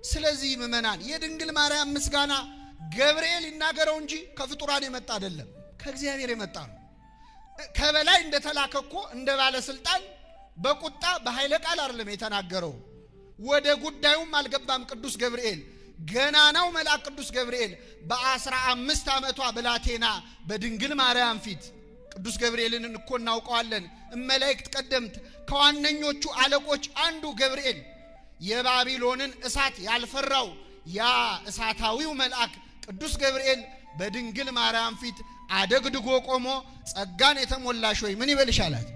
ስለዚህ ምእመናን የድንግል ማርያም ምስጋና ገብርኤል ይናገረው እንጂ ከፍጡራን የመጣ አይደለም፣ ከእግዚአብሔር የመጣ ነው። ከበላይ እንደተላከኮ እንደ ባለስልጣን በቁጣ በኃይለ ቃል አይደለም የተናገረው። ወደ ጉዳዩም አልገባም ቅዱስ ገብርኤል። ገናናው መልአክ ቅዱስ ገብርኤል በ15 ዓመቷ ብላቴና በድንግል ማርያም ፊት ቅዱስ ገብርኤልን እኮ እናውቀዋለን። መላእክት ቀደምት ከዋነኞቹ አለቆች አንዱ ገብርኤል የባቢሎንን እሳት ያልፈራው ያ እሳታዊው መልአክ ቅዱስ ገብርኤል በድንግል ማርያም ፊት አደግድጎ ቆሞ ጸጋን የተሞላሽ ሆይ ምን ይበልሻላት?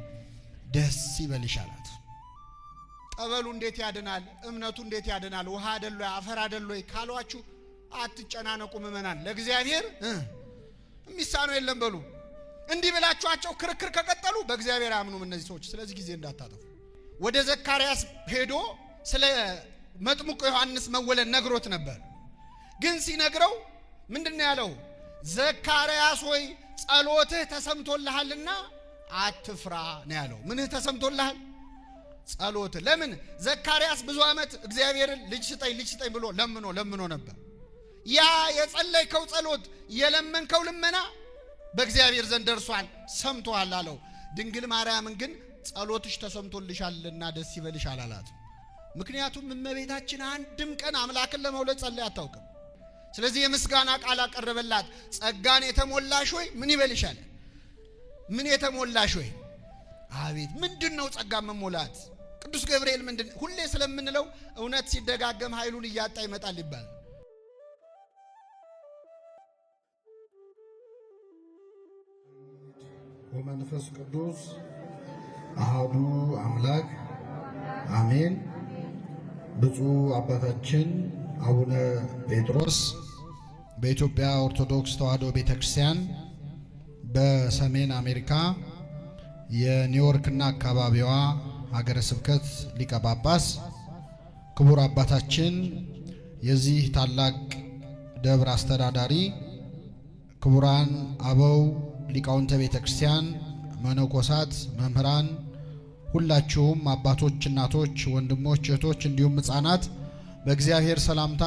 ደስ ይበልሻላት። ጠበሉ እንዴት ያድናል? እምነቱ እንዴት ያድናል? ውሃ አይደለ አፈር አይደለ ካሏችሁ አትጨናነቁ ምእመናን። ለእግዚአብሔር የሚሳነው የለም በሉ። እንዲህ ብላችኋቸው ክርክር ከቀጠሉ በእግዚአብሔር አያምኑም እነዚህ ሰዎች። ስለዚህ ጊዜ እንዳታጠፉ። ወደ ዘካርያስ ሄዶ ስለ መጥምቁ ዮሐንስ መወለድ ነግሮት ነበር። ግን ሲነግረው ምንድነው ያለው? ዘካርያስ ሆይ ጸሎትህ ተሰምቶልሃልና አትፍራ ነው ያለው። ምንህ ተሰምቶልሃል? ጸሎት። ለምን ዘካርያስ ብዙ ዓመት እግዚአብሔርን ልጅ ስጠኝ ብሎ ለምኖ ነበር። ያ የጸለይከው ጸሎት የለመንከው ልመና በእግዚአብሔር ዘንድ ደርሷል፣ ሰምቶሃል አለው። ድንግል ማርያምን ግን ጸሎትሽ ተሰምቶልሻልና ደስ ይበልሽ አላላት። ምክንያቱም እመቤታችን አንድም ቀን አምላክን ለመውለድ ጸልያ አታውቅም። ስለዚህ የምስጋና ቃል አቀረበላት። ጸጋን የተሞላሽ ሆይ ምን ይበልሻል? ምን የተሞላሽ ሆይ። አቤት ምንድነው ጸጋ መሞላት? ቅዱስ ገብርኤል ምንድን ሁሌ ስለምንለው እውነት ሲደጋገም ኃይሉን እያጣ ይመጣል ይባል። ወመንፈስ ቅዱስ አሐዱ አምላክ አሜን። ብፁዕ አባታችን አቡነ ጴጥሮስ በኢትዮጵያ ኦርቶዶክስ ተዋሕዶ ቤተክርስቲያን በሰሜን አሜሪካ የኒውዮርክና አካባቢዋ ሀገረ ስብከት ሊቀ ጳጳስ፣ ክቡር አባታችን የዚህ ታላቅ ደብር አስተዳዳሪ፣ ክቡራን አበው ሊቃውንተ ቤተክርስቲያን፣ መነኮሳት፣ መምህራን፣ ሁላችሁም አባቶች፣ እናቶች፣ ወንድሞች፣ እህቶች እንዲሁም ሕፃናት በእግዚአብሔር ሰላምታ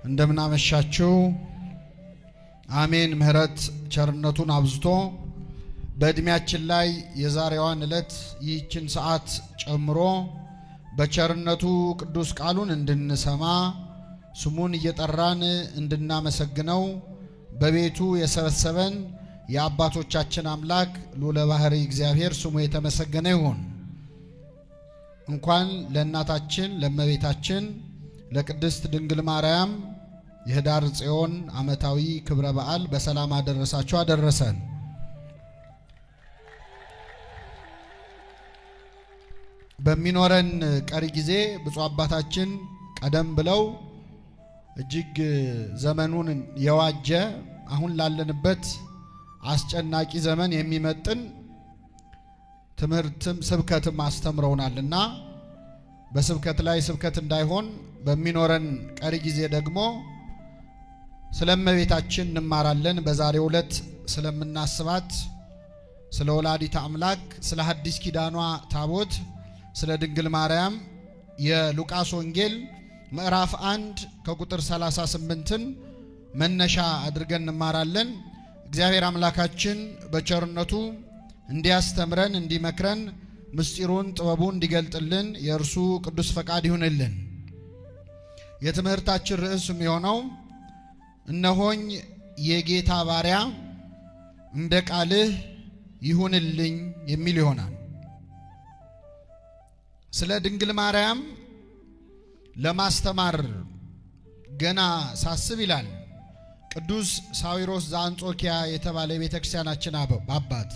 እንደምናመሻችሁ። አሜን። ምሕረት ቸርነቱን አብዝቶ በእድሜያችን ላይ የዛሬዋን ዕለት ይህችን ሰዓት ጨምሮ በቸርነቱ ቅዱስ ቃሉን እንድንሰማ ስሙን እየጠራን እንድናመሰግነው በቤቱ የሰበሰበን የአባቶቻችን አምላክ ልዑለ ባሕርይ እግዚአብሔር ስሙ የተመሰገነ ይሁን። እንኳን ለእናታችን ለእመቤታችን ለቅድስት ድንግል ማርያም የኅዳር ጽዮን ዓመታዊ ክብረ በዓል በሰላም አደረሳችሁ አደረሰን። በሚኖረን ቀሪ ጊዜ ብፁዕ አባታችን ቀደም ብለው እጅግ ዘመኑን የዋጀ አሁን ላለንበት አስጨናቂ ዘመን የሚመጥን ትምህርትም ስብከትም አስተምረውናልና በስብከት ላይ ስብከት እንዳይሆን በሚኖረን ቀሪ ጊዜ ደግሞ ስለ እመቤታችን እንማራለን። በዛሬው ዕለት ስለምናስባት ስለ ወላዲተ አምላክ፣ ስለ ሐዲስ ኪዳኗ ታቦት፣ ስለ ድንግል ማርያም የሉቃስ ወንጌል ምዕራፍ 1 ከቁጥር 38ን መነሻ አድርገን እንማራለን። እግዚአብሔር አምላካችን በቸርነቱ እንዲያስተምረን እንዲመክረን ምስጢሩን ጥበቡን እንዲገልጥልን የእርሱ ቅዱስ ፈቃድ ይሁንልን። የትምህርታችን ርዕስ የሚሆነው እነሆኝ የጌታ ባሪያ እንደ ቃልህ ይሁንልኝ የሚል ይሆናል። ስለ ድንግል ማርያም ለማስተማር ገና ሳስብ ይላል ቅዱስ ሳዊሮስ ዘአንጾኪያ የተባለ የቤተክርስቲያናችን አባት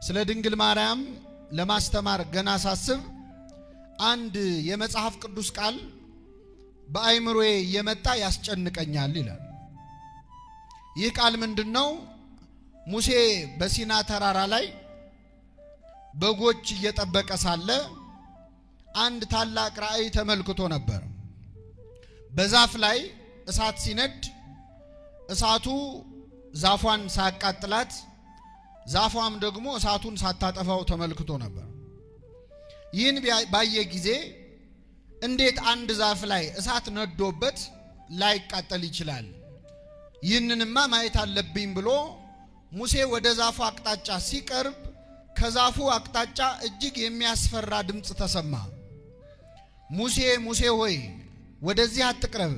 ስለ ድንግል ማርያም ለማስተማር ገና ሳስብ አንድ የመጽሐፍ ቅዱስ ቃል በአይምሮዬ የመጣ ያስጨንቀኛል ይላል። ይህ ቃል ምንድነው? ሙሴ በሲና ተራራ ላይ በጎች እየጠበቀ ሳለ አንድ ታላቅ ራእይ ተመልክቶ ነበር። በዛፍ ላይ እሳት ሲነድ እሳቱ ዛፏን ሳያቃጥላት ዛፏም ደግሞ እሳቱን ሳታጠፋው ተመልክቶ ነበር። ይህን ባየ ጊዜ እንዴት አንድ ዛፍ ላይ እሳት ነዶበት ላይቃጠል ይችላል? ይህንንማ ማየት አለብኝ ብሎ ሙሴ ወደ ዛፉ አቅጣጫ ሲቀርብ ከዛፉ አቅጣጫ እጅግ የሚያስፈራ ድምፅ ተሰማ። ሙሴ ሙሴ ሆይ ወደዚህ አትቅረብ፣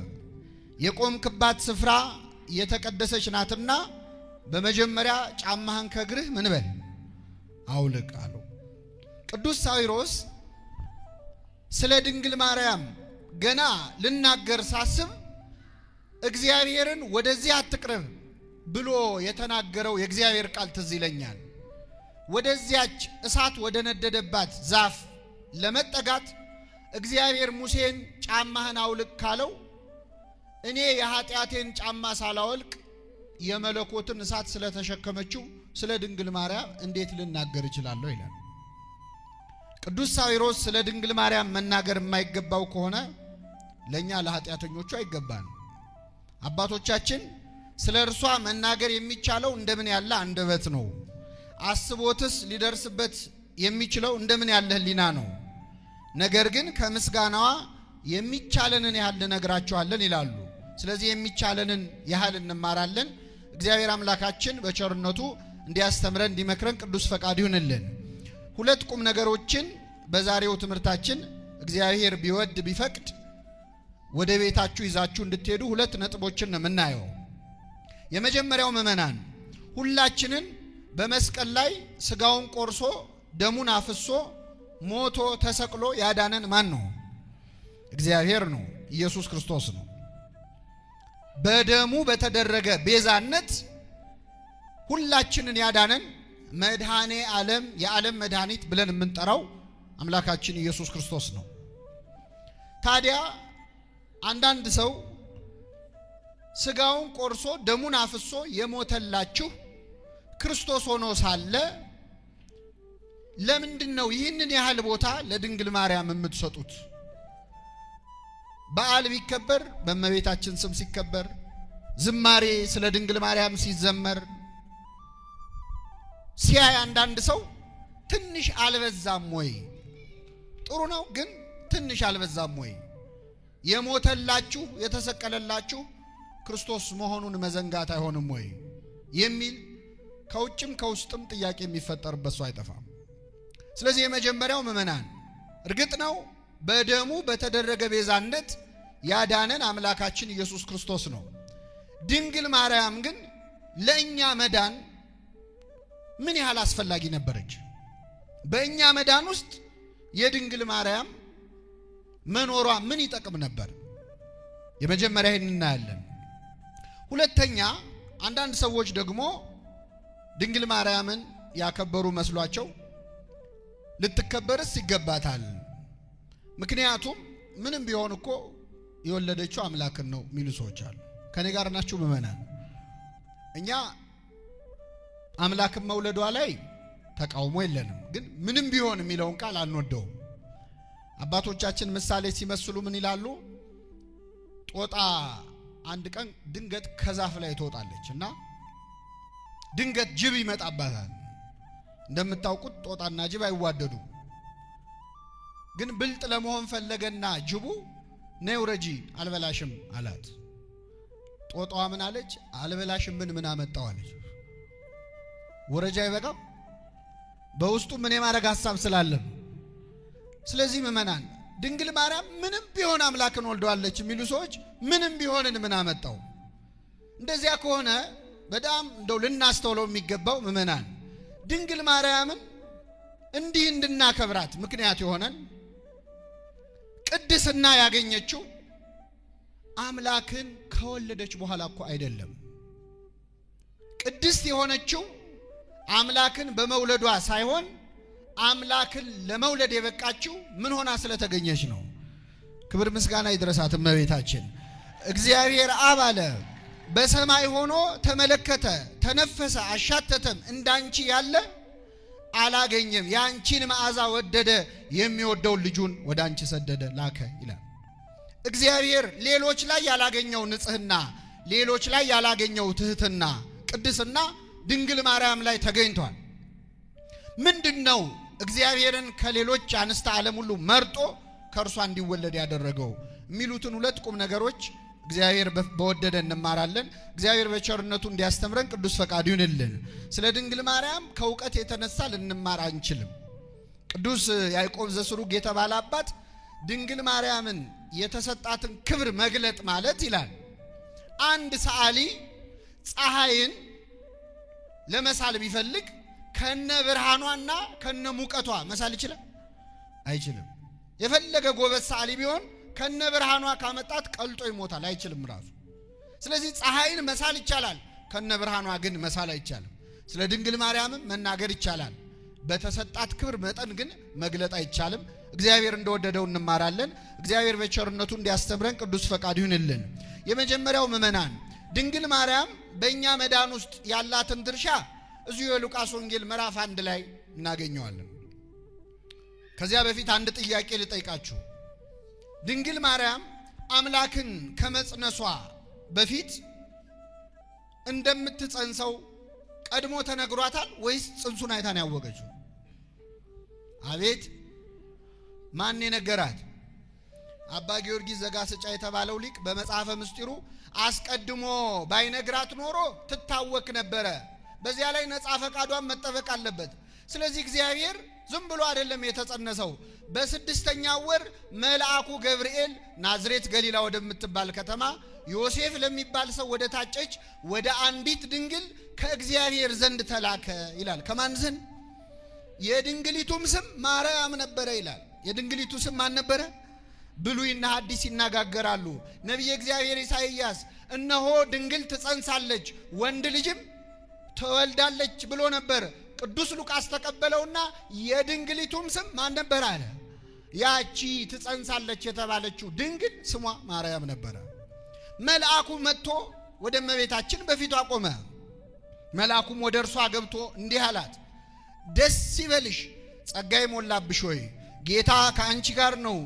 የቆምክባት ስፍራ የተቀደሰች ናትና በመጀመሪያ ጫማህን ከእግርህ ምን በል አውልቅ አለው። ቅዱስ ሳዊሮስ ስለ ድንግል ማርያም ገና ልናገር ሳስብ እግዚአብሔርን ወደዚህ አትቅረብ ብሎ የተናገረው የእግዚአብሔር ቃል ትዝ ይለኛል። ወደዚያች እሳት ወደ ነደደባት ዛፍ ለመጠጋት እግዚአብሔር ሙሴን ጫማህን አውልቅ ካለው እኔ የኃጢአቴን ጫማ ሳላወልቅ የመለኮትን እሳት ስለተሸከመችው ስለ ድንግል ማርያም እንዴት ልናገር እችላለሁ ይላል። ቅዱስ ሳዊሮስ ስለ ድንግል ማርያም መናገር የማይገባው ከሆነ ለኛ ለኃጢአተኞቹ አይገባን። አባቶቻችን ስለ እርሷ መናገር የሚቻለው እንደምን ያለ አንደበት ነው? አስቦትስ ሊደርስበት የሚችለው እንደምን ያለ ሕሊና ነው? ነገር ግን ከምስጋናዋ የሚቻለንን ያህል ነግራቸዋለን ይላሉ። ስለዚህ የሚቻለንን ያህል እንማራለን። እግዚአብሔር አምላካችን በቸርነቱ እንዲያስተምረን እንዲመክረን ቅዱስ ፈቃድ ይሁንልን። ሁለት ቁም ነገሮችን በዛሬው ትምህርታችን እግዚአብሔር ቢወድ ቢፈቅድ ወደ ቤታችሁ ይዛችሁ እንድትሄዱ ሁለት ነጥቦችን ነው የምናየው። የመጀመሪያው ምእመናን ሁላችንን በመስቀል ላይ ስጋውን ቆርሶ ደሙን አፍሶ ሞቶ ተሰቅሎ ያዳነን ማን ነው? እግዚአብሔር ነው። ኢየሱስ ክርስቶስ ነው። በደሙ በተደረገ ቤዛነት ሁላችንን ያዳነን መድኃኔ ዓለም የዓለም መድኃኒት ብለን የምንጠራው አምላካችን ኢየሱስ ክርስቶስ ነው። ታዲያ አንዳንድ ሰው ስጋውን ቆርሶ ደሙን አፍሶ የሞተላችሁ ክርስቶስ ሆኖ ሳለ ለምንድን ነው ይህንን ያህል ቦታ ለድንግል ማርያም የምትሰጡት? በዓል ቢከበር በእመቤታችን ስም ሲከበር፣ ዝማሬ ስለ ድንግል ማርያም ሲዘመር ሲያይ አንዳንድ ሰው ትንሽ አልበዛም ወይ? ጥሩ ነው፣ ግን ትንሽ አልበዛም ወይ? የሞተላችሁ የተሰቀለላችሁ ክርስቶስ መሆኑን መዘንጋት አይሆንም ወይ የሚል ከውጭም ከውስጥም ጥያቄ የሚፈጠርበት ሰው አይጠፋም። ስለዚህ የመጀመሪያው ምእመናን እርግጥ ነው በደሙ በተደረገ ቤዛነት ያዳነን አምላካችን ኢየሱስ ክርስቶስ ነው። ድንግል ማርያም ግን ለእኛ መዳን ምን ያህል አስፈላጊ ነበረች? በእኛ መዳን ውስጥ የድንግል ማርያም መኖሯ ምን ይጠቅም ነበር? የመጀመሪያ ይህን እናያለን። ሁለተኛ አንዳንድ ሰዎች ደግሞ ድንግል ማርያምን ያከበሩ መስሏቸው ልትከበርስ ይገባታል፣ ምክንያቱም ምንም ቢሆን እኮ የወለደችው አምላክን ነው የሚሉ ሰዎች አሉ። ከኔ ጋር ናችሁ ምእመናን? እኛ አምላክን መውለዷ ላይ ተቃውሞ የለንም፣ ግን ምንም ቢሆን የሚለውን ቃል አንወደውም። አባቶቻችን ምሳሌ ሲመስሉ ምን ይላሉ? ጦጣ አንድ ቀን ድንገት ከዛፍ ላይ ትወጣለች እና ድንገት ጅብ ይመጣባታል። እንደምታውቁት ጦጣና ጅብ አይዋደዱ። ግን ብልጥ ለመሆን ፈለገና ጅቡ ነይ ውረጂ አልበላሽም አላት። ጦጣዋ ምን አለች? አልበላሽም ምን አመጣው አለች። ወረጃ አይበቃም? በውስጡ ምን የማድረግ ሐሳብ ስላለም። ስለዚህ ምእመናን ድንግል ማርያም ምንም ቢሆን አምላክን ወልደዋለች የሚሉ ሰዎች ምንም ቢሆንን ምን አመጣው? እንደዚያ ከሆነ በጣም እንደው ልናስተውለው የሚገባው ምእመናን ድንግል ማርያምን እንዲህ እንድናከብራት ምክንያት የሆነን ቅድስና ያገኘችው አምላክን ከወለደች በኋላ እኮ አይደለም። ቅድስት የሆነችው አምላክን በመውለዷ ሳይሆን አምላክን ለመውለድ የበቃችው ምን ሆና ስለተገኘች ነው። ክብር ምስጋና ይድረሳት እመቤታችን። እግዚአብሔር አብ አለ በሰማይ ሆኖ ተመለከተ፣ ተነፈሰ፣ አሻተተም እንዳንቺ ያለ አላገኘም፣ ያንቺን መዓዛ ወደደ፣ የሚወደውን ልጁን ወደ አንቺ ሰደደ ላከ ይላል። እግዚአብሔር ሌሎች ላይ ያላገኘው ንጽህና፣ ሌሎች ላይ ያላገኘው ትህትና፣ ቅድስና ድንግል ማርያም ላይ ተገኝቷል። ምንድነው እግዚአብሔርን ከሌሎች አንስተ ዓለም ሁሉ መርጦ ከእርሷ እንዲወለድ ያደረገው የሚሉትን ሁለት ቁም ነገሮች እግዚአብሔር በወደደ እንማራለን። እግዚአብሔር በቸርነቱ እንዲያስተምረን ቅዱስ ፈቃዱ ይሁንልን። ስለ ድንግል ማርያም ከእውቀት የተነሳ ልንማር አንችልም። ቅዱስ ያዕቆብ ዘስሩግ የተባለ አባት ድንግል ማርያምን የተሰጣትን ክብር መግለጥ ማለት ይላል፣ አንድ ሰዓሊ ፀሐይን ለመሳል ቢፈልግ ከነ ብርሃኗና ከነ ሙቀቷ መሳል ይችላል? አይችልም። የፈለገ ጎበዝ ሰዓሊ ቢሆን ከነ ብርሃኗ ካመጣት ቀልጦ ይሞታል፣ አይችልም ራሱ። ስለዚህ ፀሐይን መሳል ይቻላል፣ ከነ ብርሃኗ ግን መሳል አይቻልም። ስለ ድንግል ማርያምም መናገር ይቻላል፣ በተሰጣት ክብር መጠን ግን መግለጥ አይቻልም። እግዚአብሔር እንደወደደው እንማራለን። እግዚአብሔር በቸርነቱ እንዲያስተምረን ቅዱስ ፈቃዱ ይሁንልን። የመጀመሪያው ምእመናን ድንግል ማርያም በእኛ መዳን ውስጥ ያላትን ድርሻ እዚሁ የሉቃስ ወንጌል ምዕራፍ 1 ላይ እናገኘዋለን። ከዚያ በፊት አንድ ጥያቄ ልጠይቃችሁ። ድንግል ማርያም አምላክን ከመጽነሷ በፊት እንደምትጸንሰው ቀድሞ ተነግሯታል ወይስ ጽንሱን አይታ ነው ያወቀችው? አቤት ማን የነገራት? አባ ጊዮርጊስ ዘጋስጫ የተባለው ሊቅ በመጽሐፈ ምስጢሩ አስቀድሞ ባይነግራት ኖሮ ትታወክ ነበረ። በዚያ ላይ ነፃ ፈቃዷን መጠበቅ አለበት። ስለዚህ እግዚአብሔር ዝም ብሎ አይደለም የተጸነሰው። በ6ኛው ወር መልአኩ ገብርኤል ናዝሬት ገሊላ ወደምትባል ከተማ ዮሴፍ ለሚባል ሰው ወደ ታጨች ወደ አንዲት ድንግል ከእግዚአብሔር ዘንድ ተላከ ይላል። ከማን ዘንድ? የድንግሊቱም ስም ማርያም ነበረ ይላል። የድንግሊቱ ስም ማን ነበረ? ብሉይና ሐዲስ ይነጋገራሉ። ነቢየ እግዚአብሔር ኢሳይያስ እነሆ ድንግል ትጸንሳለች ወንድ ልጅም ትወልዳለች ብሎ ነበር። ቅዱስ ሉቃስ ተቀበለውና የድንግሊቱም ስም ማን ነበር አለ? ያቺ ትጸንሳለች የተባለችው ድንግል ስሟ ማርያም ነበረ። መልአኩ መጥቶ ወደ እመቤታችን በፊቷ ቆመ። መልአኩም ወደ እርሷ ገብቶ እንዲህ አላት፣ ደስ ይበልሽ ጸጋ የሞላብሽ ሆይ ጌታ ከአንቺ ጋር ነው።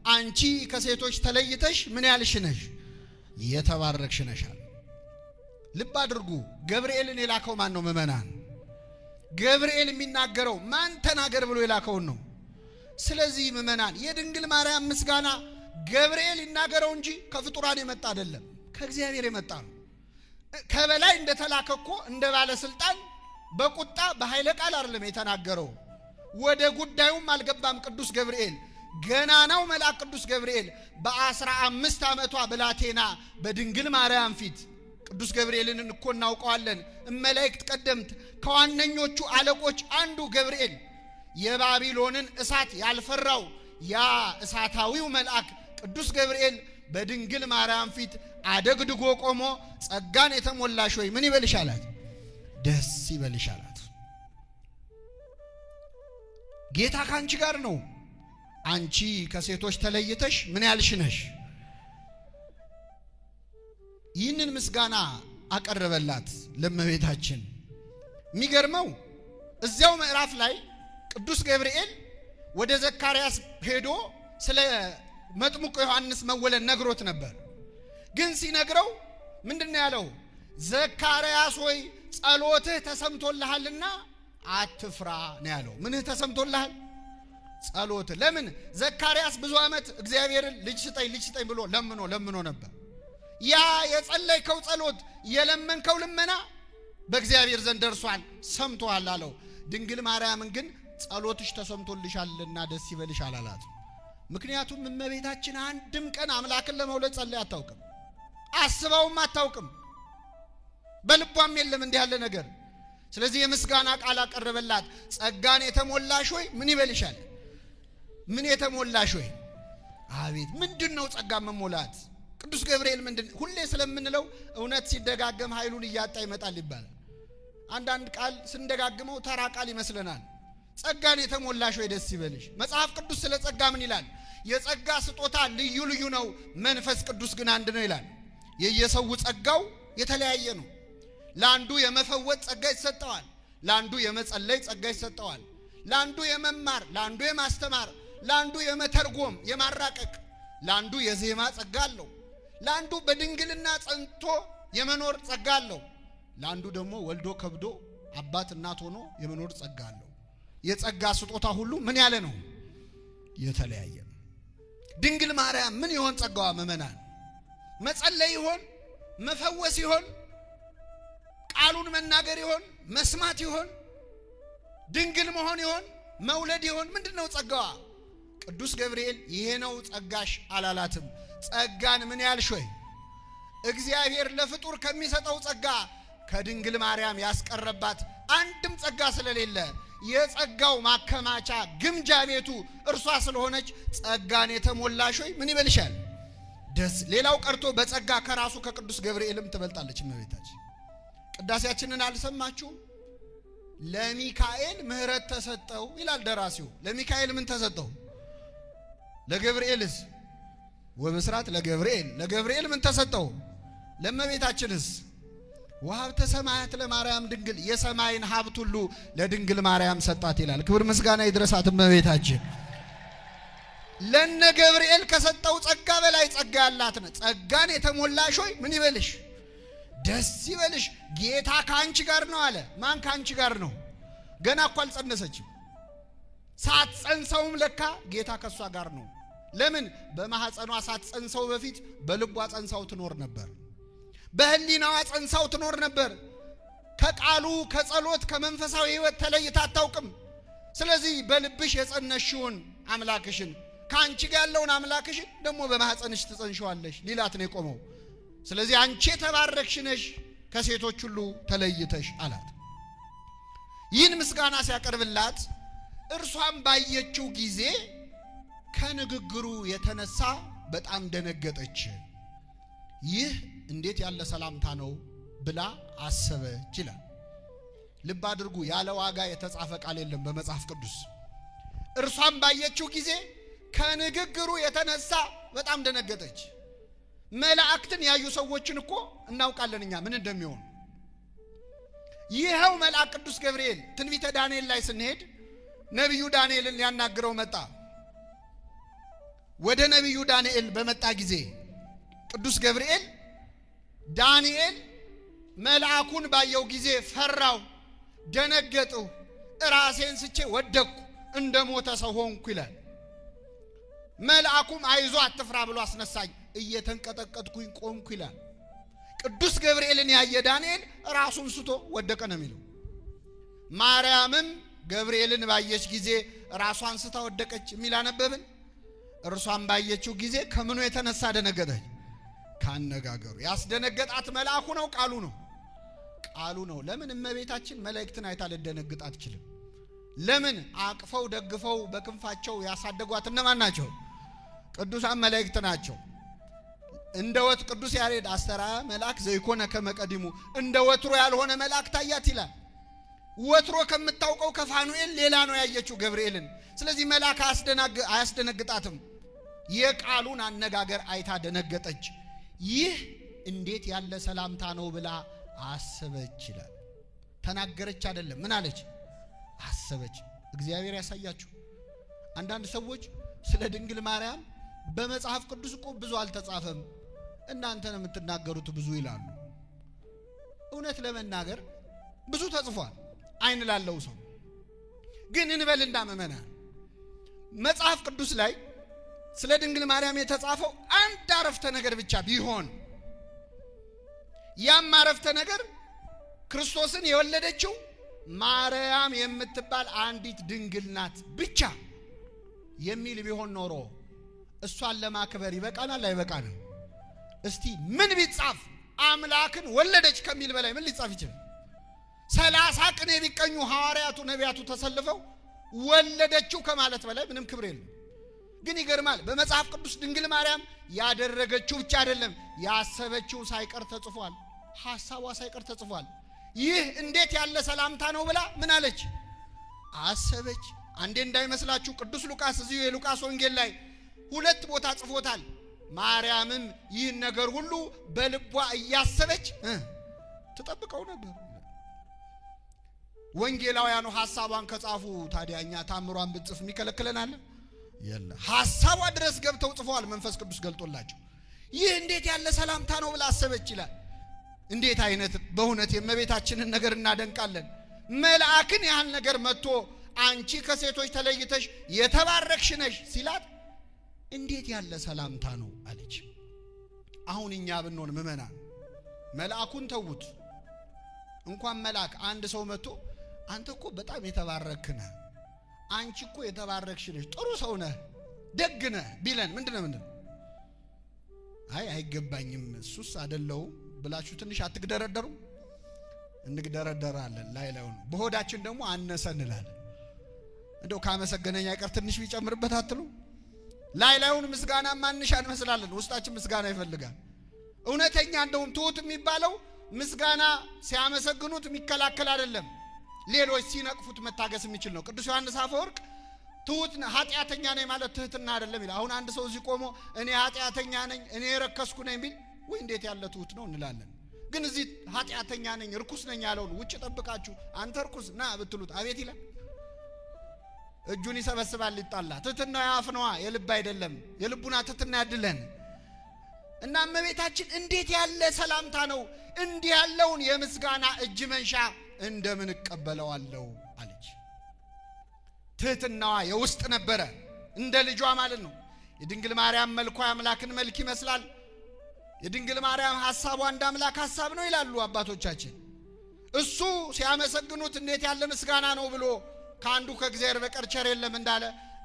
አንቺ ከሴቶች ተለይተሽ ምን ያልሽ ነሽ? የተባረክሽ ነሻል። ልብ አድርጉ፣ ገብርኤልን የላከው ማን ነው? ምእመናን፣ ገብርኤል የሚናገረው ማን ተናገር ብሎ የላከውን ነው። ስለዚህ ምእመናን የድንግል ማርያም ምስጋና ገብርኤል ይናገረው እንጂ ከፍጡራን የመጣ አይደለም፣ ከእግዚአብሔር የመጣ ነው። ከበላይ እንደተላከ እኮ እንደ ባለስልጣን በቁጣ በኃይለ ቃል አይደለም የተናገረው። ወደ ጉዳዩም አልገባም ቅዱስ ገብርኤል። ገናናው መልአክ ቅዱስ ገብርኤል በ15 ዓመቷ ብላቴና በድንግል ማርያም ፊት ቅዱስ ገብርኤልን እኮ እናውቀዋለን። እመላእክት ቀደምት ከዋነኞቹ አለቆች አንዱ ገብርኤል የባቢሎንን እሳት ያልፈራው ያ እሳታዊው መልአክ ቅዱስ ገብርኤል በድንግል ማርያም ፊት አደግድጎ ቆሞ ጸጋን የተሞላሽ ሆይ ምን ይበልሽ አላት? ደስ ይበልሽ አላት። ጌታ ካንቺ ጋር ነው። አንቺ ከሴቶች ተለይተሽ ምን ያልሽ ነሽ? ይህንን ምስጋና አቀረበላት ለእመቤታችን። የሚገርመው እዚያው ምዕራፍ ላይ ቅዱስ ገብርኤል ወደ ዘካርያስ ሄዶ ስለ መጥምቁ ዮሐንስ መወለድ ነግሮት ነበር። ግን ሲነግረው ምንድነው ያለው? ዘካርያስ ሆይ ጸሎትህ ተሰምቶልሃልና አትፍራ ነው ያለው። ምንህ ተሰምቶልሃል? ጸሎት። ለምን? ዘካርያስ ብዙ ዓመት እግዚአብሔርን ልጅ ስጠኝ ብሎ ለምኖ ነበር። ያ የጸለይከው ጸሎት የለመንከው ልመና በእግዚአብሔር ዘንድ ደርሷል፣ ሰምቶሃል አለው። ድንግል ማርያምን ግን ጸሎትሽ ተሰምቶልሻልና ደስ ይበልሽ አላላት። ምክንያቱም እመቤታችን አንድም ቀን አምላክን ለመውለድ ጸልያ አታውቅም፣ አስባውም አታውቅም፣ በልቧም የለም እንዲህ ያለ ነገር። ስለዚህ የምስጋና ቃል አቀረበላት። ጸጋን የተሞላሽ ሆይ ምን ይበልሻል? ምን የተሞላሽ ሆይ። አቤት ምንድነው ጸጋ መሞላት? ቅዱስ ገብርኤል ምንድን ሁሌ ስለምንለው እውነት ሲደጋገም ኃይሉን እያጣ ይመጣል ይባላል። አንዳንድ ቃል ስንደጋግመው ተራ ቃል ይመስለናል። ጸጋን የተሞላሽ ሆይ ደስ ይበልሽ። መጽሐፍ ቅዱስ ስለ ጸጋ ምን ይላል? የጸጋ ስጦታ ልዩ ልዩ ነው፣ መንፈስ ቅዱስ ግን አንድ ነው ይላል። የየሰው ጸጋው የተለያየ ነው። ለአንዱ የመፈወጥ ጸጋ ይሰጠዋል፣ ለአንዱ የመጸለይ ጸጋ ይሰጠዋል፣ ለአንዱ የመማር፣ ለአንዱ የማስተማር፣ ለአንዱ የመተርጎም የማራቀቅ፣ ለአንዱ የዜማ ጸጋ አለው፣ ለአንዱ በድንግልና ጸንቶ የመኖር ጸጋ አለው፣ ለአንዱ ደግሞ ወልዶ ከብዶ አባት እናት ሆኖ የመኖር ጸጋ አለው። የጸጋ ስጦታ ሁሉ ምን ያለ ነው? የተለያየ ነው። ድንግል ማርያም ምን ይሆን ጸጋዋ? ምእመናን መጸለይ ይሆን? መፈወስ ይሆን? ቃሉን መናገር ይሆን? መስማት ይሆን? ድንግል መሆን ይሆን? መውለድ ይሆን? ምንድነው ጸጋዋ? ቅዱስ ገብርኤል ይሄ ነው ጸጋሽ አላላትም። ጸጋን ምን ያልሽ ወይ? እግዚአብሔር ለፍጡር ከሚሰጠው ጸጋ ከድንግል ማርያም ያስቀረባት አንድም ጸጋ ስለሌለ የጸጋው ማከማቻ ግምጃ ቤቱ እርሷ ስለሆነች ጸጋን የተሞላሽ ወይ ምን ይበልሻል? ደስ። ሌላው ቀርቶ በጸጋ ከራሱ ከቅዱስ ገብርኤልም ትበልጣለች እመቤታችን። ቅዳሴያችንን አልሰማችሁም? ለሚካኤል ምሕረት ተሰጠው ይላል ደራሲው። ለሚካኤል ምን ተሰጠው? ለገብርኤልስ ወብስራት ለገብርኤል። ለገብርኤል ምን ተሰጠው? ለእመቤታችንስ ወሀብተ ሰማያት ለማርያም ድንግል፣ የሰማይን ሀብት ሁሉ ለድንግል ማርያም ሰጣት ይላል። ክብር ምስጋና ይድረሳት እመቤታችን። ለነ ገብርኤል ከሰጠው ጸጋ በላይ ጸጋ ያላት ነው። ጸጋን የተሞላሽ ሆይ ምን ይበልሽ? ደስ ይበልሽ፣ ጌታ ከአንቺ ጋር ነው አለ። ማን ከአንቺ ጋር ነው? ገና እኮ አልጸነሰችም። ሳትጸንሰውም ለካ ጌታ ከሷ ጋር ነው። ለምን? በማህፀኗ ሳትጸንሰው በፊት በልቧ ጸንሳው ትኖር ነበር። በህሊናዋ ጸንሳው ትኖር ነበር። ከቃሉ ከጸሎት ከመንፈሳዊ ህይወት ተለይታ አታውቅም። ስለዚህ በልብሽ የጸነሽውን አምላክሽን ከአንቺ ጋር ያለውን አምላክሽን ደግሞ በማህፀንሽ ትጸንሸዋለሽ ሊላት ነው የቆመው። ስለዚህ አንቺ የተባረክሽ ነሽ ከሴቶች ሁሉ ተለይተሽ አላት። ይህን ምስጋና ሲያቀርብላት እርሷም ባየችው ጊዜ ከንግግሩ የተነሳ በጣም ደነገጠች። ይህ እንዴት ያለ ሰላምታ ነው ብላ አሰበች ይላል። ልብ አድርጉ፣ ያለ ዋጋ የተጻፈ ቃል የለም በመጽሐፍ ቅዱስ። እርሷም ባየችው ጊዜ ከንግግሩ የተነሳ በጣም ደነገጠች። መላእክትን ያዩ ሰዎችን እኮ እናውቃለን እኛ ምን እንደሚሆኑ። ይኸው መልአክ ቅዱስ ገብርኤል ትንቢተ ዳንኤል ላይ ስንሄድ ነቢዩ ዳንኤልን ሊያናግረው መጣ። ወደ ነቢዩ ዳንኤል በመጣ ጊዜ ቅዱስ ገብርኤል ዳንኤል መልአኩን ባየው ጊዜ ፈራው፣ ደነገጥሁ፣ ራሴን ስቼ ወደቅኩ፣ እንደ ሞተ ሰው ሆንኩ ይላል። መልአኩም አይዞ አትፍራ ብሎ አስነሳኝ፣ እየተንቀጠቀጥኩኝ ቆምኩ ይላል። ቅዱስ ገብርኤልን ያየ ዳንኤል ራሱን ስቶ ወደቀ ነው የሚለው። ማርያምም ገብርኤልን ባየች ጊዜ ራሷን ስታ ወደቀች የሚል አነበብን። እርሷን ባየችው ጊዜ ከምኑ የተነሳ ደነገጠች? ካነጋገሩ። ያስደነገጣት መልአኩ ነው? ቃሉ ነው? ቃሉ ነው። ለምን እመቤታችን መላእክትን አይታ ልደነግጥ አትችልም? ለምን? አቅፈው ደግፈው በክንፋቸው ያሳደጓት እነማን ናቸው? ቅዱሳን መላእክት ናቸው። እንደ ወት ቅዱስ ያሬድ አስተርአየ መልአክ ዘይኮነ ከመቀዲሙ፣ እንደ ወትሮ ያልሆነ መልአክ ታያት ይላል። ወትሮ ከምታውቀው ከፋኑኤል ሌላ ነው ያየችው ገብርኤልን። ስለዚህ መልአክ አያስደነግጣትም። የቃሉን አነጋገር አይታ ደነገጠች። ይህ እንዴት ያለ ሰላምታ ነው ብላ አሰበች ይላል። ተናገረች አይደለም። ምን አለች? አሰበች። እግዚአብሔር ያሳያችሁ። አንዳንድ ሰዎች ስለ ድንግል ማርያም በመጽሐፍ ቅዱስ እኮ ብዙ አልተጻፈም፣ እናንተን የምትናገሩት ብዙ ይላሉ። እውነት ለመናገር ብዙ ተጽፏል አይን ላለው ሰው። ግን እንበልና ምእመናን መጽሐፍ ቅዱስ ላይ ስለ ድንግል ማርያም የተጻፈው አንድ አረፍተ ነገር ብቻ ቢሆን፣ ያም አረፍተ ነገር ክርስቶስን የወለደችው ማርያም የምትባል አንዲት ድንግል ናት ብቻ የሚል ቢሆን ኖሮ እሷን ለማክበር ይበቃናል አይበቃንም? እስቲ ምን ቢጻፍ አምላክን ወለደች ከሚል በላይ ምን ሊጻፍ ይችላል? 30 ቅኔ ቢቀኙ ሐዋርያቱ ነቢያቱ ተሰልፈው ወለደችው ከማለት በላይ ምንም ክብር የለም። ግን ይገርማል፣ በመጽሐፍ ቅዱስ ድንግል ማርያም ያደረገችው ብቻ አይደለም ያሰበችው ሳይቀር ተጽፏል። ሐሳቧ ሳይቀር ተጽፏል። ይህ እንዴት ያለ ሰላምታ ነው ብላ ምን አለች? አሰበች። አንዴ እንዳይመስላችሁ ቅዱስ ሉቃስ እዚሁ የሉቃስ ወንጌል ላይ 2 ቦታ ጽፎታል። ማርያምም ይህን ነገር ሁሉ በልቧ እያሰበች ትጠብቀው ነበር። ወንጌላውያኑ ሐሳቧን ከጻፉ ታዲያ እኛ ታምሯን ብንጽፍ የሚከለክለናል? የለ። ሐሳቧ ድረስ ገብተው ጽፈዋል፣ መንፈስ ቅዱስ ገልጦላቸው። ይህ እንዴት ያለ ሰላምታ ነው ብላ አሰበች ይላል። እንዴት አይነት በእውነት የእመቤታችንን ነገር እናደንቃለን። መልአክን ያህል ነገር መጥቶ አንቺ ከሴቶች ተለይተሽ የተባረክሽ ነሽ ሲላት እንዴት ያለ ሰላምታ ነው አለች። አሁን እኛ ብንሆን ምእመናን መልአኩን ተውት፣ እንኳን መልአክ አንድ ሰው መጥቶ አንተ እኮ በጣም የተባረክህ ነህ፣ አንቺ እኮ የተባረክሽ ነሽ፣ ጥሩ ሰው ነህ፣ ደግ ነህ ቢለን ምንድነው? አይ አይገባኝም እሱስ አይደለሁም ብላችሁ ትንሽ አትግደረደሩ? እንግደረደራለን ላይ ነው። በሆዳችን ደግሞ አነሰ እንላለን። እንደው ካመሰገነኛ አይቀር ትንሽ ቢጨምርበት አትሉ? ላይላዩን ምስጋና ማንሻ እንመስላለን። ውስጣችን ምስጋና ይፈልጋል። እውነተኛ እንደውም ትሁት የሚባለው ምስጋና ሲያመሰግኑት የሚከላከል አይደለም፣ ሌሎች ሲነቅፉት መታገስ የሚችል ነው። ቅዱስ ዮሐንስ አፈወርቅ ትሁት ኃጢአተኛ ነኝ ማለት ትህትና አይደለም ይላል። አሁን አንድ ሰው እዚህ ቆሞ እኔ ኃጢአተኛ ነኝ እኔ የረከስኩ ነኝ ቢል ወይ እንዴት ያለ ትሁት ነው እንላለን። ግን እዚህ ኃጢአተኛ ነኝ ርኩስ ነኝ ያለውን ውጭ ጠብቃችሁ አንተ ርኩስ ና ብትሉት አቤት ይላል። እጁን ይሰበስባል ይጣላ። ትህትና ያፍነዋ የልብ አይደለም። የልቡና ትህትና ያድለን። እና እመቤታችን እንዴት ያለ ሰላምታ ነው! እንዲህ ያለውን የምስጋና እጅ መንሻ እንደምን እቀበለዋለሁ አለች። ትህትናዋ የውስጥ ነበረ፣ እንደ ልጇ ማለት ነው። የድንግል ማርያም መልኳ የአምላክን መልክ ይመስላል። የድንግል ማርያም ሐሳቧ እንደ አምላክ ሐሳብ ነው ይላሉ አባቶቻችን። እሱ ሲያመሰግኑት እንዴት ያለ ምስጋና ነው ብሎ ከአንዱ ከእግዚአብሔር በቀር ቸር የለም እንዳለ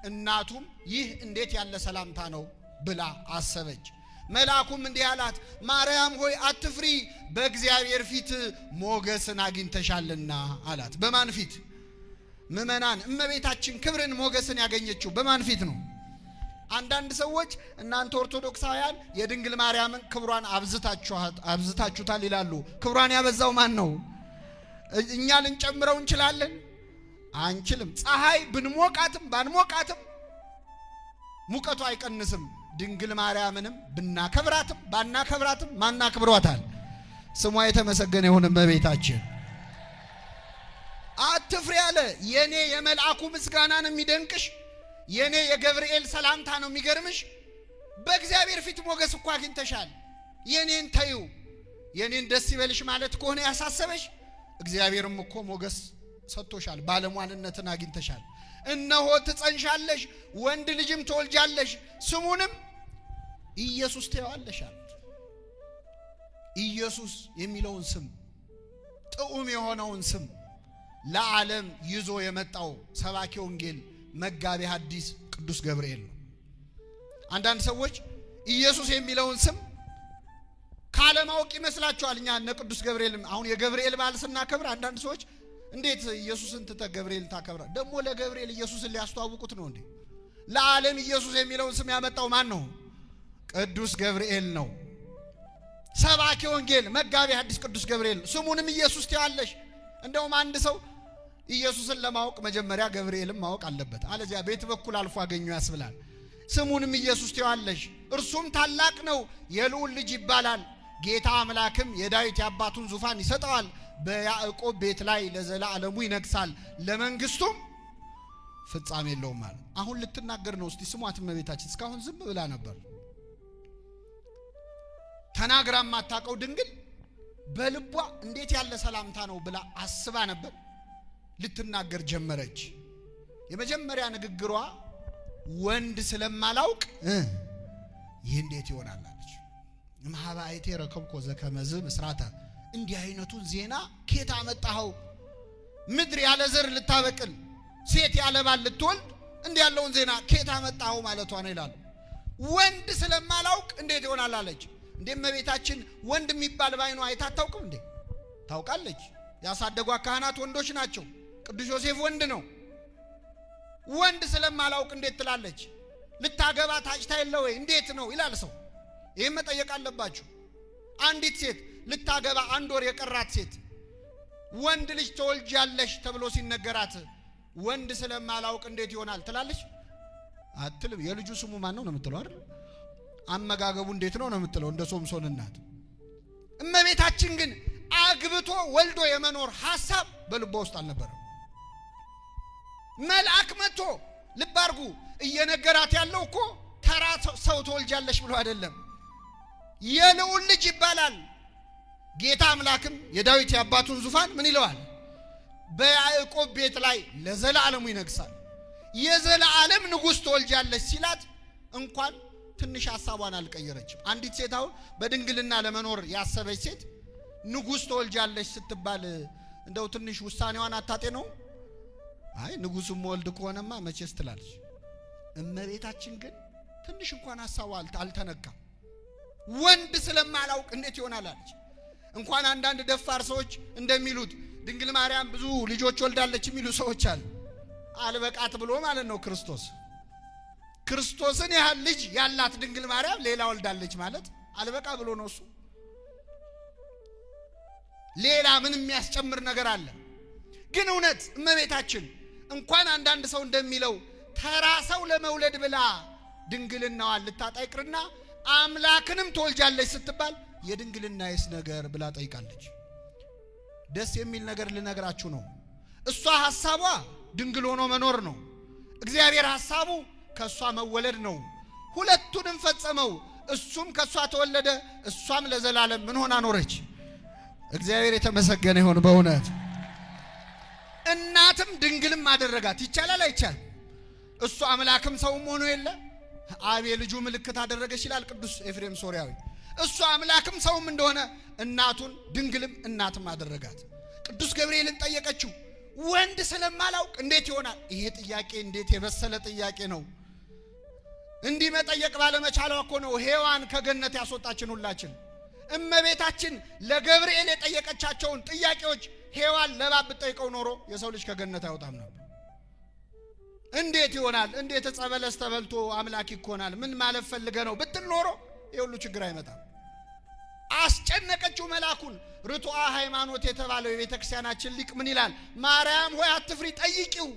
እናቱም ይህ እንዴት ያለ ሰላምታ ነው ብላ አሰበች። መልአኩም እንዲህ አላት፣ ማርያም ሆይ አትፍሪ፣ በእግዚአብሔር ፊት ሞገስን አግኝተሻልና አላት። በማን ፊት? ምእመናን፣ እመቤታችን ክብርን ሞገስን ያገኘችው በማን ፊት ነው? አንዳንድ ሰዎች እናንተ ኦርቶዶክሳውያን የድንግል ማርያምን ክብሯን አብዝታችሁታል ይላሉ። ክብሯን ያበዛው ማን ነው? እኛ ልንጨምረው እንችላለን? አንችልም። ፀሐይ ብንሞቃትም ባንሞቃትም ሙቀቱ አይቀንስም። ድንግል ማርያምንም ብናከብራትም ባናከብራትም ማናከብሯታል? ስሟ የተመሰገነ ይሁን እመቤታችን። አትፍሪ አለ። የኔ የመልአኩ ምስጋና ነው የሚደንቅሽ፣ የኔ የገብርኤል ሰላምታ ነው የሚገርምሽ። በእግዚአብሔር ፊት ሞገስ እኮ አግኝተሻል። የኔን ተዩ፣ የኔን ደስ ይበልሽ ማለት ከሆነ ያሳሰበሽ፣ እግዚአብሔርም እኮ ሞገስ ሰጥቶሻል፣ ባለሟልነትን አግኝተሻል። እነሆ ትጸንሻለሽ፣ ወንድ ልጅም ትወልጃለሽ፣ ስሙንም ኢየሱስ ትይዋለሽ አሉት። ኢየሱስ የሚለውን ስም ጥዑም የሆነውን ስም ለዓለም ይዞ የመጣው ሰባኪ ወንጌል መጋቤ ሐዲስ ቅዱስ ገብርኤል ነው። አንዳንድ ሰዎች ኢየሱስ የሚለውን ስም ካለማወቅ ይመስላቸዋል። እኛ እነ ቅዱስ ገብርኤል አሁን የገብርኤል በዓል ስናከብር አንዳንድ ሰዎች እንዴት ኢየሱስን ትተ ገብርኤል ታከብራ? ደግሞ ለገብርኤል ኢየሱስን ሊያስተዋውቁት ነው እንዴ? ለዓለም ኢየሱስ የሚለውን ስም ያመጣው ማን ነው? ቅዱስ ገብርኤል ነው። ሰባኪ ወንጌል መጋቤ ሐዲስ ቅዱስ ገብርኤል ነው። ስሙንም ኢየሱስ ትይዋለሽ። እንደውም አንድ ሰው ኢየሱስን ለማወቅ መጀመሪያ ገብርኤልን ማወቅ አለበት፣ አለዚያ ቤት በኩል አልፎ አገኘው ያስብላል። ስሙንም ኢየሱስ ትይዋለሽ፣ እርሱም ታላቅ ነው፣ የልዑል ልጅ ይባላል። ጌታ አምላክም የዳዊት የአባቱን ዙፋን ይሰጠዋል፣ በያዕቆብ ቤት ላይ ለዘላለሙ ይነግሳል፣ ለመንግስቱም ፍጻሜ የለውም ማለት። አሁን ልትናገር ነው። እስቲ ስሟት እመቤታችን። እስካሁን ዝም ብላ ነበር። ተናግራ ማታቀው ድንግል በልቧ እንዴት ያለ ሰላምታ ነው ብላ አስባ ነበር። ልትናገር ጀመረች። የመጀመሪያ ንግግሯ ወንድ ስለማላውቅ ይህ እንዴት ይሆናል አለች። እምኀበ አይቴ ረከብኮ ዘከመዝ ምስራተ፣ እንዲህ አይነቱን ዜና ኬት አመጣኸው? ምድር ያለ ዘር ልታበቅል ሴት ያለ ባል ልትወልድ እንዲህ ያለውን ዜና ኬት አመጣኸው ማለቷ ነው ይላሉ። ወንድ ስለማላውቅ እንዴት ይሆናል አለች። እንዴ እመቤታችን ወንድ የሚባል ባይኗ አይታ አታውቅም እንዴ? ታውቃለች። ያሳደጓት ካህናት ወንዶች ናቸው። ቅዱስ ዮሴፍ ወንድ ነው። ወንድ ስለማላውቅ እንዴት ትላለች? ልታገባ ታጭታ የለ ወይ? እንዴት ነው ይላል ሰው። ይሄን መጠየቅ አለባችሁ። አንዲት ሴት ልታገባ አንድ ወር የቀራት ሴት ወንድ ልጅ ትወልጃለሽ ተብሎ ሲነገራት ወንድ ስለማላውቅ እንዴት ይሆናል ትላለች? አትልም። የልጁ ስሙ ማን ነው ነው የምትለው አይደል? አመጋገቡ እንዴት ነው ነው የምትለው እንደ ሶምሶን እናት። እመቤታችን ግን አግብቶ ወልዶ የመኖር ሐሳብ በልቧ ውስጥ አልነበረም። መልአክ መጥቶ ልብ አድርጉ እየነገራት ያለው እኮ ተራ ሰው ትወልጃለሽ ብሎ አይደለም። የልዑል ልጅ ይባላል። ጌታ አምላክም የዳዊት የአባቱን ዙፋን ምን ይለዋል? በያዕቆብ ቤት ላይ ለዘላለሙ ይነግሳል። የዘላለም ንጉሥ ትወልጃለሽ ሲላት እንኳን ትንሽ ሐሳቧን አልቀየረችም። አንዲት ሴት አሁን በድንግልና ለመኖር ያሰበች ሴት ንጉሥ ትወልጃለች ስትባል እንደው ትንሽ ውሳኔዋን አታጤነው? አይ ንጉሡም ወልድ ከሆነማ መቼስ ትላለች። እመቤታችን ግን ትንሽ እንኳን ሐሳቧ አልተነካም። ወንድ ስለማላውቅ እንዴት ይሆናል አለች። እንኳን አንዳንድ ደፋር ሰዎች እንደሚሉት ድንግል ማርያም ብዙ ልጆች ወልዳለች የሚሉ ሰዎች አሉ። አልበቃት ብሎ ማለት ነው ክርስቶስን ያህል ልጅ ያላት ድንግል ማርያም ሌላ ወልዳለች ማለት አልበቃ ብሎ ነው። እሱ ሌላ ምን የሚያስጨምር ነገር አለ? ግን እውነት እመቤታችን እንኳን አንዳንድ ሰው እንደሚለው ተራ ሰው ለመውለድ ብላ ድንግልናዋን ልታጣ ይቅርና አምላክንም ትወልጃለች ስትባል የድንግልናዬስ ነገር ብላ ጠይቃለች። ደስ የሚል ነገር ልነግራችሁ ነው። እሷ ሐሳቧ ድንግል ሆኖ መኖር ነው። እግዚአብሔር ሐሳቡ ከሷ መወለድ ነው። ሁለቱንም ፈጸመው። እሱም ከሷ ተወለደ፣ እሷም ለዘላለም ምን ሆና ኖረች? እግዚአብሔር የተመሰገነ ይሁን። በእውነት እናትም ድንግልም አደረጋት። ይቻላል አይቻልም? እሱ አምላክም ሰውም ሆኖ የለ አብ የልጁ ምልክት አደረገች ይላል ቅዱስ ኤፍሬም ሶርያዊ። እሱ አምላክም ሰውም እንደሆነ እናቱን ድንግልም እናትም አደረጋት። ቅዱስ ገብርኤልን ጠየቀችው፣ ወንድ ስለማላውቅ እንዴት ይሆናል? ይሄ ጥያቄ እንዴት የበሰለ ጥያቄ ነው! እንዲህ መጠየቅ ባለመቻሏ እኮ ነው ሔዋን ከገነት ያስወጣችን ሁላችን። እመቤታችን ለገብርኤል የጠየቀቻቸውን ጥያቄዎች ሔዋን ለእባብ ብትጠይቀው ኖሮ የሰው ልጅ ከገነት አይወጣም ነበር። እንዴት ይሆናል? እንዴት ዕፀ በለስ ተበልቶ አምላክ ይኮናል? ምን ማለት ፈልገ ነው ብትል ኖሮ የሁሉ ችግር አይመጣም። አስጨነቀችው መልአኩን። ርቱዐ ሃይማኖት የተባለው የቤተ ክርስቲያናችን ሊቅ ምን ይላል? ማርያም ሆይ አትፍሪ፣ ጠይቂው፣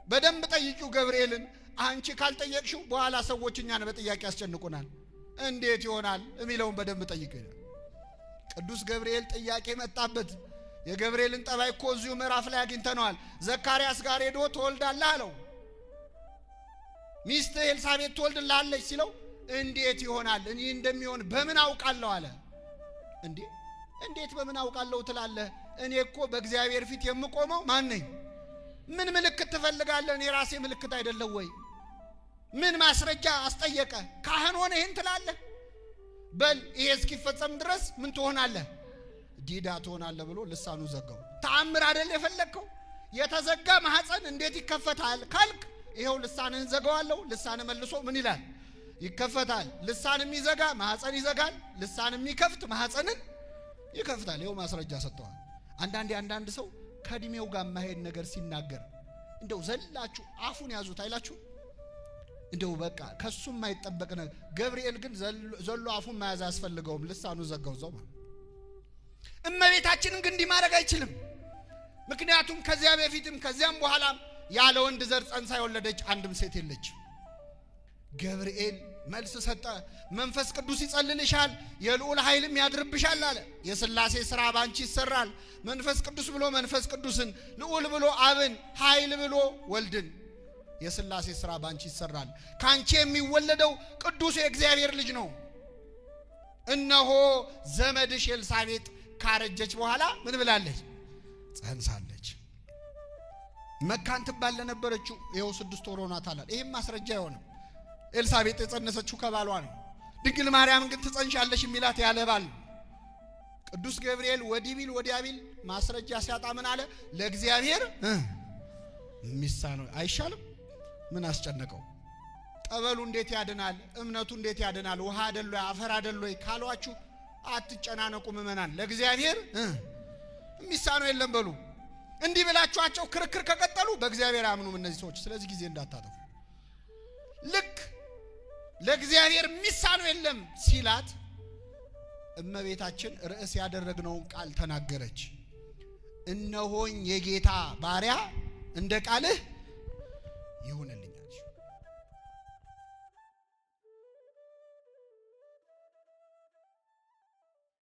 በደንብ ጠይቂው ገብርኤልን። አንቺ ካልጠየቅሽው በኋላ ሰዎች እኛን በጥያቄ ያስጨንቁናል። እንዴት ይሆናል የሚለውን በደንብ ጠይቂው። ቅዱስ ገብርኤል ጥያቄ መጣበት። የገብርኤልን ጠባይ እኮ እዚሁ ምዕራፍ ላይ አግኝተነዋል። ዘካርያስ ጋር ሄዶ ትወልዳለህ አለው። ሚስት ኤልሳቤጥ ትወልድልሃለች ሲለው እንዴት ይሆናል? እኔ እንደሚሆን በምን አውቃለሁ አለ። እንዴት በምን አውቃለሁ ትላለህ? እኔ እኮ በእግዚአብሔር ፊት የምቆመው ማን ነኝ? ምን ምልክት ትፈልጋለህ? እኔ ራሴ ምልክት አይደለም ወይ? ምን ማስረጃ አስጠየቀ? ካህን ሆነ ይህን ትላለህ? በል ይሄ እስኪፈጸም ድረስ ምን ትሆናለህ? ዲዳ ትሆናለህ ብሎ ልሳኑ ዘጋው። ተአምር አይደል የፈለግከው? የተዘጋ ማህፀን እንዴት ይከፈታል ካልክ ይሄው ልሳንህን ዘጋዋለሁ። ልሳን መልሶ ምን ይላል? ይከፈታል። ልሳን የሚዘጋ ማህፀን ይዘጋል፣ ልሳን የሚከፍት ማህፀንን ይከፍታል። ይሄው ማስረጃ ሰጥተዋል። አንዳንድ ሰው ከእድሜው ጋር ማሄድ ነገር ሲናገር እንደው ዘላችሁ አፉን ያዙት አይላችሁ? እንደው በቃ ከሱም የማይጠበቅ ነገር። ገብርኤል ግን ዘሎ አፉን መያዝ አያስፈልገውም፣ ልሳኑ ዘጋው ዘው። እመቤታችንን ግን እንዲህ ማድረግ አይችልም። ምክንያቱም ከዚያ በፊትም ከዚያም በኋላም ያለ ወንድ ዘር ጸንሳ የወለደች አንድም ሴት የለች። ገብርኤል መልስ ሰጠ። መንፈስ ቅዱስ ይጸልልሻል፣ የልዑል ኃይልም ያድርብሻል አለ። የሥላሴ ሥራ ባንቺ ይሰራል። መንፈስ ቅዱስ ብሎ መንፈስ ቅዱስን፣ ልዑል ብሎ አብን፣ ኃይል ብሎ ወልድን። የሥላሴ ሥራ ባንቺ ይሰራል። ካንቺ የሚወለደው ቅዱስ የእግዚአብሔር ልጅ ነው። እነሆ ዘመድሽ ኤልሳቤጥ ካረጀች በኋላ ምን ብላለች? ጸንሳለች። መካን ትባል ለነበረችው ይኸው 6 ወር ሆኗታል። ይሄም ማስረጃ አይሆንም። ኤልሳቤጥ የጸነሰችው ከባሏ ነው። ድንግል ማርያምን ግን ትጸንሻለሽ የሚላት ያለ ባል ነው። ቅዱስ ገብርኤል ወዲህ ቢል ወዲያ ቢል ማስረጃ ሲያጣ ምን አለ? ለእግዚአብሔር ሚሳነው አይሻልም? ምን አስጨነቀው? ጠበሉ እንዴት ያድናል? እምነቱ እንዴት ያድናል? ውሃ አይደል ወይ አፈር አይደል ወይ ካሏችሁ አትጨናነቁ ምእመናን። ለእግዚአብሔር ሚሳነው የለም በሉ። እንዲህ ብላችኋቸው ክርክር ከቀጠሉ በእግዚአብሔር አምኑም እነዚህ ሰዎች። ስለዚህ ጊዜ እንዳታጠፉ። ልክ ለእግዚአብሔር ሚሳነው የለም ሲላት እመቤታችን ርዕስ ያደረግነውን ቃል ተናገረች። እነሆኝ የጌታ ባሪያ እንደ ቃልህ ይሁን።